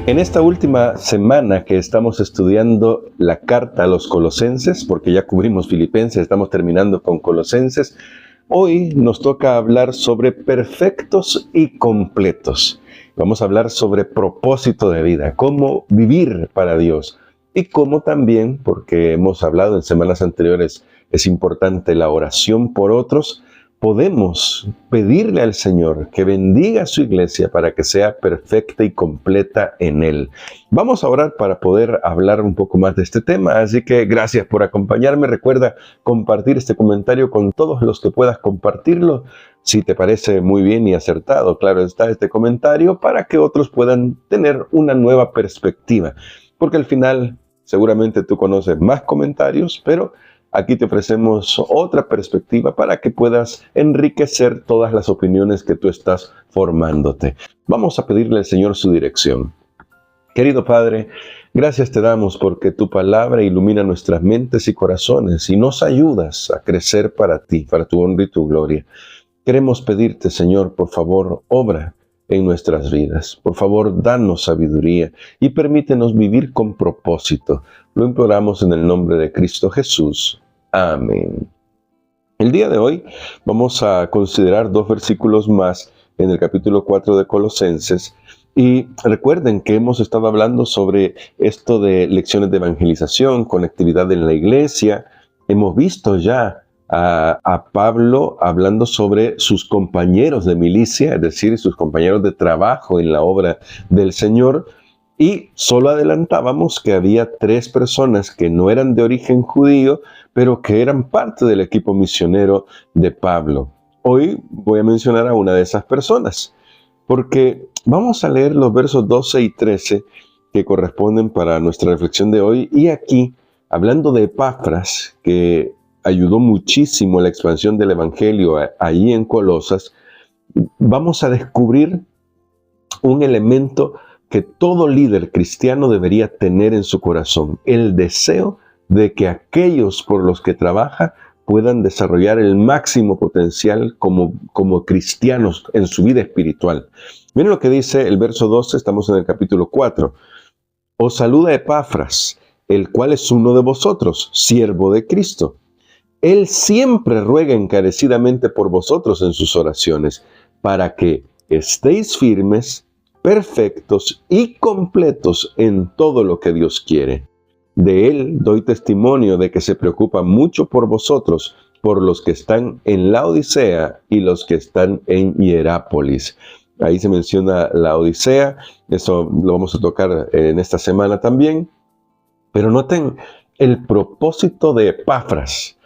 En esta última semana que estamos estudiando la carta a los Colosenses, porque ya cubrimos Filipenses, estamos terminando con Colosenses, hoy nos toca hablar sobre perfectos y completos. Vamos a hablar sobre propósito de vida, cómo vivir para Dios y cómo también, porque hemos hablado en semanas anteriores, es importante la oración por otros. Podemos pedirle al Señor que bendiga a su iglesia para que sea perfecta y completa en Él. Vamos a orar para poder hablar un poco más de este tema, así que gracias por acompañarme. Recuerda compartir este comentario con todos los que puedas compartirlo, si te parece muy bien y acertado, claro está, este comentario, para que otros puedan tener una nueva perspectiva, porque al final seguramente tú conoces más comentarios, pero aquí te ofrecemos otra perspectiva para que puedas enriquecer todas las opiniones que tú estás formándote. Vamos a pedirle al Señor su dirección. Querido Padre, gracias te damos porque tu palabra ilumina nuestras mentes y corazones y nos ayudas a crecer para ti, para tu honra y tu gloria. Queremos pedirte, Señor, por favor, obra en nuestras vidas. Por favor, danos sabiduría y permítenos vivir con propósito. Lo imploramos en el nombre de Cristo Jesús. Amén. El día de hoy vamos a considerar 2 versículos más en el capítulo 4 de Colosenses. Y recuerden que hemos estado hablando sobre esto de lecciones de evangelización, conectividad en la iglesia. Hemos visto ya a Pablo hablando sobre sus compañeros de milicia, es decir, sus compañeros de trabajo en la obra del Señor. Y solo adelantábamos que había 3 personas que no eran de origen judío, pero que eran parte del equipo misionero de Pablo. Hoy voy a mencionar a una de esas personas, porque vamos a leer los versos 12 y 13 que corresponden para nuestra reflexión de hoy. Y aquí, hablando de Epafras, que ayudó muchísimo a la expansión del Evangelio allí en Colosas, vamos a descubrir un elemento que todo líder cristiano debería tener en su corazón: el deseo de que aquellos por los que trabaja puedan desarrollar el máximo potencial como cristianos en su vida espiritual. Miren lo que dice el verso 12, estamos en el capítulo 4. Os saluda Epafras, el cual es uno de vosotros, siervo de Cristo. Él siempre ruega encarecidamente por vosotros en sus oraciones, para que estéis firmes, perfectos y completos en todo lo que Dios quiere. De él doy testimonio de que se preocupa mucho por vosotros, por los que están en la Odisea y los que están en Hierápolis. Ahí se menciona la Odisea, eso lo vamos a tocar en esta semana también. Pero noten el propósito de Epafras,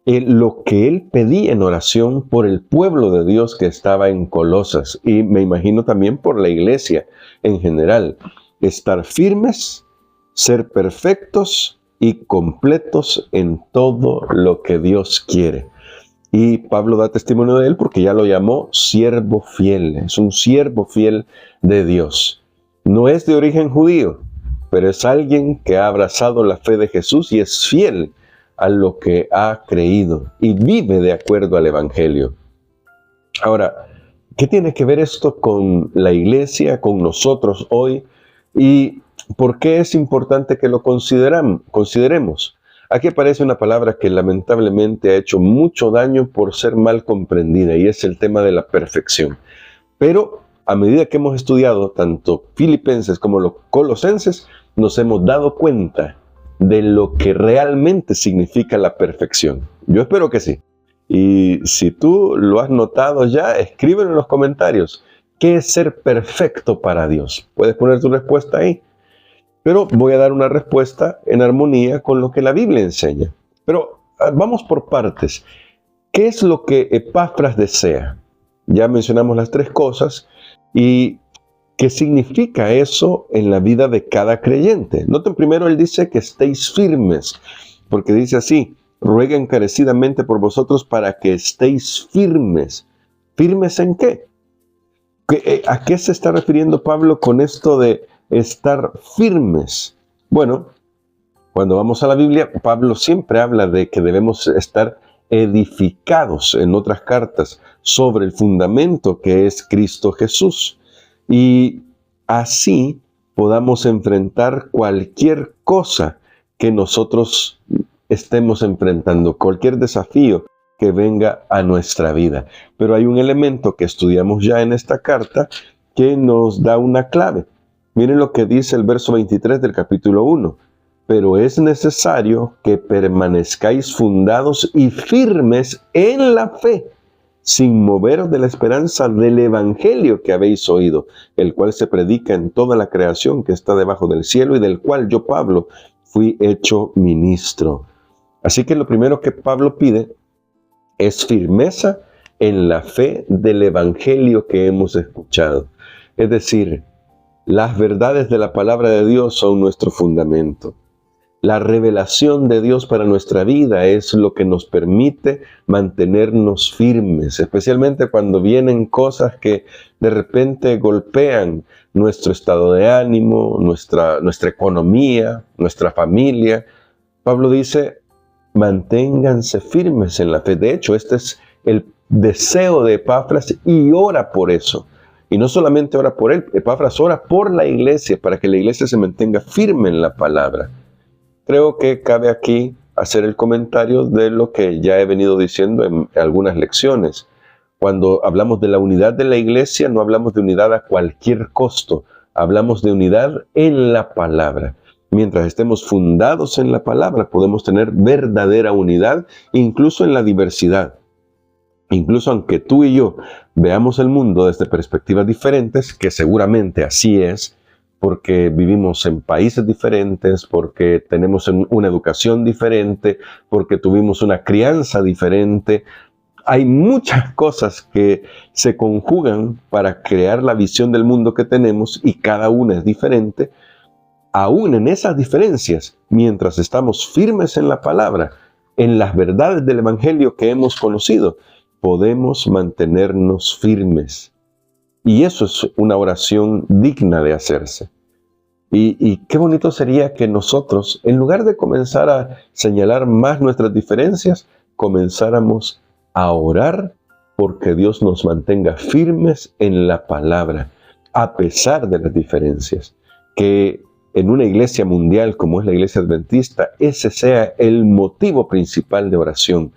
lo que él pedía en oración por el pueblo de Dios que estaba en Colosas, y me imagino también por la iglesia en general: estar firmes, ser perfectos y completos en todo lo que Dios quiere. Y Pablo da testimonio de él porque ya lo llamó siervo fiel. Es un siervo fiel de Dios. No es de origen judío, pero es alguien que ha abrazado la fe de Jesús y es fiel a lo que ha creído y vive de acuerdo al Evangelio. Ahora, ¿qué tiene que ver esto con la iglesia, con nosotros hoy? ¿Y por qué es importante que lo consideremos? Aquí aparece una palabra que lamentablemente ha hecho mucho daño por ser mal comprendida, y es el tema de la perfección. Pero a medida que hemos estudiado tanto Filipenses como los Colosenses, nos hemos dado cuenta de lo que realmente significa la perfección. Yo espero que sí. Y si tú lo has notado ya, escríbelo en los comentarios. ¿Qué es ser perfecto para Dios? Puedes poner tu respuesta ahí. Pero voy a dar una respuesta en armonía con lo que la Biblia enseña. Pero vamos por partes. ¿Qué es lo que Epafras desea? Ya mencionamos las 3 cosas. ¿Y qué significa eso en la vida de cada creyente? Noten primero, él dice que estéis firmes, porque dice así: ruega encarecidamente por vosotros para que estéis firmes. ¿Firmes en qué? ¿A qué se está refiriendo Pablo con esto de estar firmes? Bueno, cuando vamos a la Biblia, Pablo siempre habla de que debemos estar edificados, en otras cartas, sobre el fundamento que es Cristo Jesús. Y así podamos enfrentar cualquier cosa que nosotros estemos enfrentando, cualquier desafío que venga a nuestra vida. Pero hay un elemento que estudiamos ya en esta carta que nos da una clave. Miren lo que dice el verso 23 del capítulo 1. Pero es necesario que permanezcáis fundados y firmes en la fe, sin moveros de la esperanza del evangelio que habéis oído, el cual se predica en toda la creación que está debajo del cielo y del cual yo, Pablo, fui hecho ministro. Así que lo primero que Pablo pide es firmeza en la fe del evangelio que hemos escuchado. Es decir, las verdades de la palabra de Dios son nuestro fundamento. La revelación de Dios para nuestra vida es lo que nos permite mantenernos firmes, especialmente cuando vienen cosas que de repente golpean nuestro estado de ánimo, nuestra economía, nuestra familia. Pablo dice, manténganse firmes en la fe. De hecho, este es el deseo de Epafras y ora por eso. Y no solamente ora por él, Epafras ora por la iglesia, para que la iglesia se mantenga firme en la palabra. Creo que cabe aquí hacer el comentario de lo que ya he venido diciendo en algunas lecciones. Cuando hablamos de la unidad de la iglesia, no hablamos de unidad a cualquier costo. Hablamos de unidad en la palabra. Mientras estemos fundados en la palabra, podemos tener verdadera unidad, incluso en la diversidad. Incluso aunque tú y yo veamos el mundo desde perspectivas diferentes, que seguramente así es, porque vivimos en países diferentes, porque tenemos una educación diferente, porque tuvimos una crianza diferente. Hay muchas cosas que se conjugan para crear la visión del mundo que tenemos y cada una es diferente. Aún en esas diferencias, mientras estamos firmes en la palabra, en las verdades del evangelio que hemos conocido, podemos mantenernos firmes. Y eso es una oración digna de hacerse. Y qué bonito sería que nosotros, en lugar de comenzar a señalar más nuestras diferencias, comenzáramos a orar porque Dios nos mantenga firmes en la palabra, a pesar de las diferencias. Que en una iglesia mundial como es la iglesia adventista, ese sea el motivo principal de oración.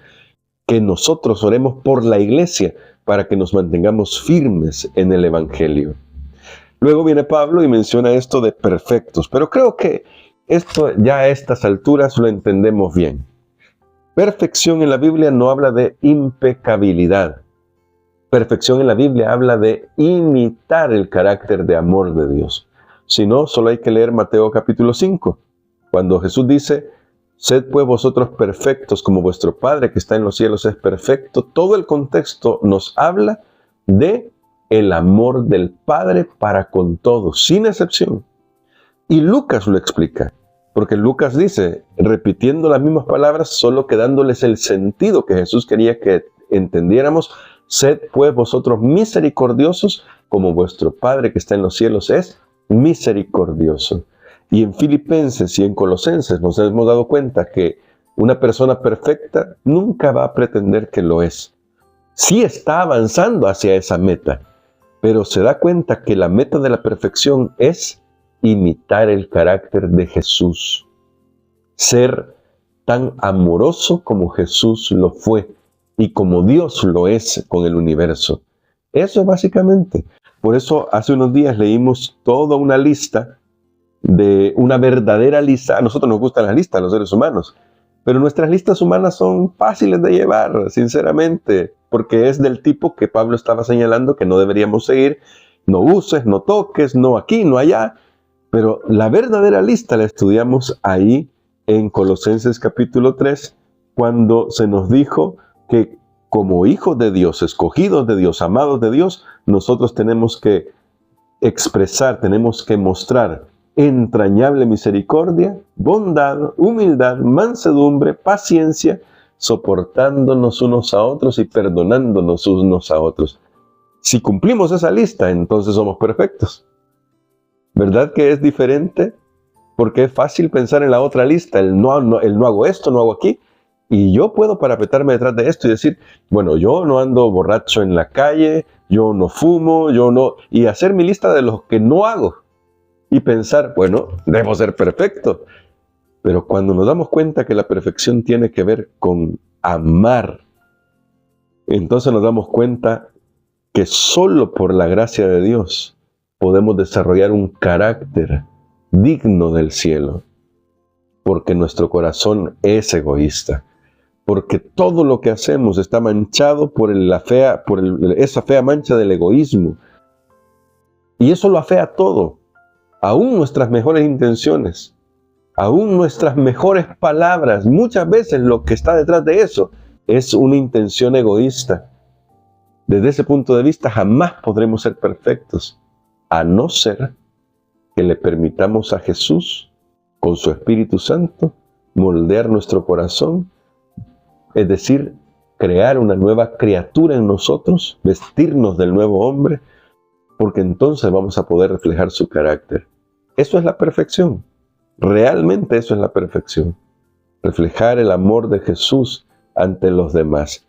Que nosotros oremos por la iglesia para que nos mantengamos firmes en el evangelio. Luego viene Pablo y menciona esto de perfectos, pero creo que esto ya a estas alturas lo entendemos bien. Perfección en la Biblia no habla de impecabilidad. Perfección en la Biblia habla de imitar el carácter de amor de Dios. Si no, solo hay que leer Mateo capítulo 5, cuando Jesús dice, sed pues vosotros perfectos como vuestro Padre que está en los cielos es perfecto. Todo el contexto nos habla de el amor del Padre para con todos, sin excepción. Y Lucas lo explica, porque Lucas dice, repitiendo las mismas palabras, solo que dándoles el sentido que Jesús quería que entendiéramos, sed pues vosotros misericordiosos como vuestro Padre que está en los cielos es misericordioso. Y en Filipenses y en Colosenses nos hemos dado cuenta que una persona perfecta nunca va a pretender que lo es. Sí está avanzando hacia esa meta, pero se da cuenta que la meta de la perfección es imitar el carácter de Jesús. Ser tan amoroso como Jesús lo fue y como Dios lo es con el universo. Eso es básicamente. Por eso hace unos días leímos toda una lista, una verdadera lista. A nosotros nos gustan las listas, los seres humanos, pero nuestras listas humanas son fáciles de llevar, sinceramente, porque es del tipo que Pablo estaba señalando que no deberíamos seguir. No uses, no toques, no aquí, no allá. Pero la verdadera lista la estudiamos ahí en Colosenses capítulo 3, cuando se nos dijo que como hijos de Dios, escogidos de Dios, amados de Dios, nosotros tenemos que expresar, tenemos que mostrar entrañable misericordia, bondad, humildad, mansedumbre, paciencia, soportándonos unos a otros y perdonándonos unos a otros. Si cumplimos esa lista, entonces somos perfectos. ¿Verdad que es diferente? Porque es fácil pensar en la otra lista, el no hago esto, no hago aquí. Y yo puedo parapetarme detrás de esto y decir, bueno, yo no ando borracho en la calle, yo no fumo, yo no... Y hacer mi lista de los que no hago. Y pensar, bueno, debo ser perfecto. Pero cuando nos damos cuenta que la perfección tiene que ver con amar, entonces nos damos cuenta que solo por la gracia de Dios podemos desarrollar un carácter digno del cielo. Porque nuestro corazón es egoísta. Porque todo lo que hacemos está manchado por esa fea mancha del egoísmo. Y eso lo afea todo, aún nuestras mejores intenciones, aún nuestras mejores palabras. Muchas veces lo que está detrás de eso es una intención egoísta. Desde ese punto de vista jamás podremos ser perfectos, a no ser que le permitamos a Jesús, con su Espíritu Santo, moldear nuestro corazón. Es decir, crear una nueva criatura en nosotros, vestirnos del nuevo hombre, porque entonces vamos a poder reflejar su carácter. Eso es la perfección. Realmente eso es la perfección. Reflejar el amor de Jesús ante los demás.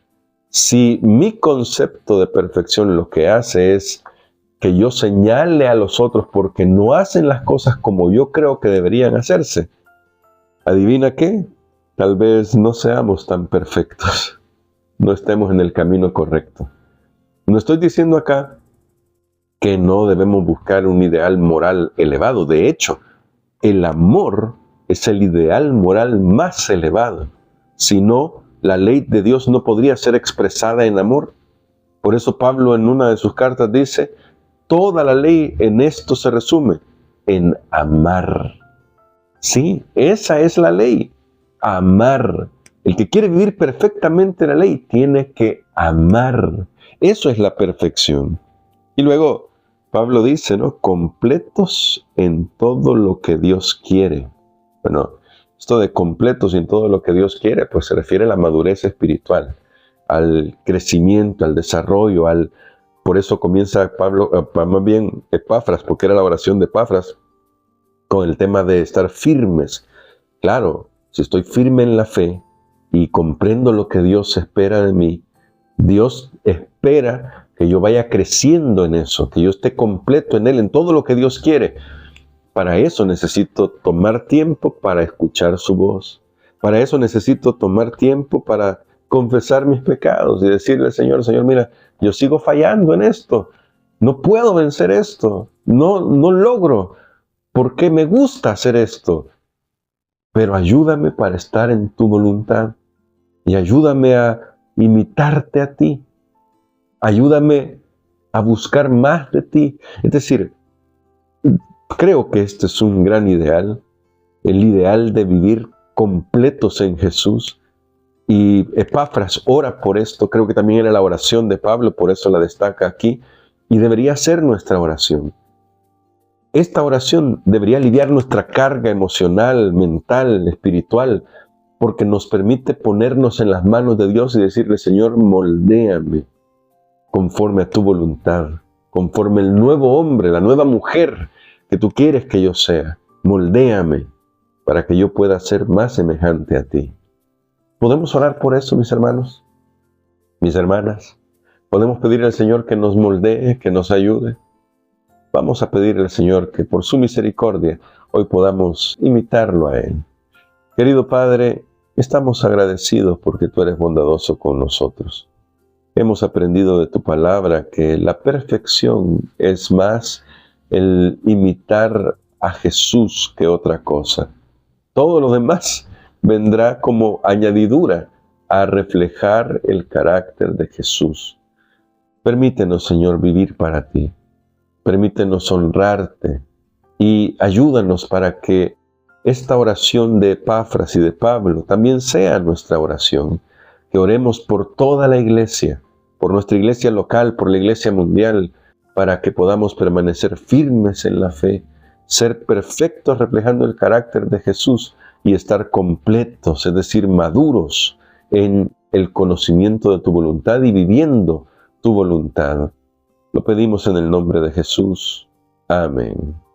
Si mi concepto de perfección lo que hace es que yo señale a los otros porque no hacen las cosas como yo creo que deberían hacerse, ¿adivina qué? Tal vez no seamos tan perfectos, no estemos en el camino correcto. No estoy diciendo acá que no debemos buscar un ideal moral elevado. De hecho, el amor es el ideal moral más elevado. Si no, la ley de Dios no podría ser expresada en amor. Por eso Pablo en una de sus cartas dice, toda la ley en esto se resume, en amar. Sí, esa es la ley. Amar. El que quiere vivir perfectamente la ley tiene que amar. Eso es la perfección. Y luego Pablo dice, ¿no? Completos en todo lo que Dios quiere. Bueno, esto de completos en todo lo que Dios quiere, pues se refiere a la madurez espiritual, al crecimiento, al desarrollo, por eso comienza Pablo, más bien Epafras, porque era la oración de Epafras, con el tema de estar firmes. Claro, si estoy firme en la fe y comprendo lo que Dios espera de mí, Dios espera que yo vaya creciendo en eso, que yo esté completo en Él, en todo lo que Dios quiere. Para eso necesito tomar tiempo para escuchar su voz. Para eso necesito tomar tiempo para confesar mis pecados y decirle, Señor, mira, yo sigo fallando en esto. No puedo vencer esto. No logro. Porque me gusta hacer esto. Pero ayúdame para estar en tu voluntad. Y ayúdame a imitarte a ti. Ayúdame a buscar más de ti. Es decir, creo que este es un gran ideal. El ideal de vivir completos en Jesús. Y Epafras ora por esto. Creo que también era la oración de Pablo, por eso la destaca aquí. Y debería ser nuestra oración. Esta oración debería aliviar nuestra carga emocional, mental, espiritual, porque nos permite ponernos en las manos de Dios y decirle, Señor, moldéame conforme a tu voluntad, conforme el nuevo hombre, la nueva mujer que tú quieres que yo sea. Moldéame para que yo pueda ser más semejante a ti. ¿Podemos orar por eso, mis hermanos? Mis hermanas, ¿podemos pedirle al Señor que nos moldee, que nos ayude? Vamos a pedirle al Señor que por su misericordia hoy podamos imitarlo a Él. Querido Padre, estamos agradecidos porque tú eres bondadoso con nosotros. Hemos aprendido de tu palabra que la perfección es más el imitar a Jesús que otra cosa. Todo lo demás vendrá como añadidura a reflejar el carácter de Jesús. Permítenos, Señor, vivir para ti. Permítenos honrarte y ayúdanos para que esta oración de Epafras y de Pablo también sea nuestra oración. Que oremos por toda la iglesia, por nuestra iglesia local, por la iglesia mundial, para que podamos permanecer firmes en la fe, ser perfectos reflejando el carácter de Jesús y estar completos, es decir, maduros en el conocimiento de tu voluntad y viviendo tu voluntad. Lo pedimos en el nombre de Jesús. Amén.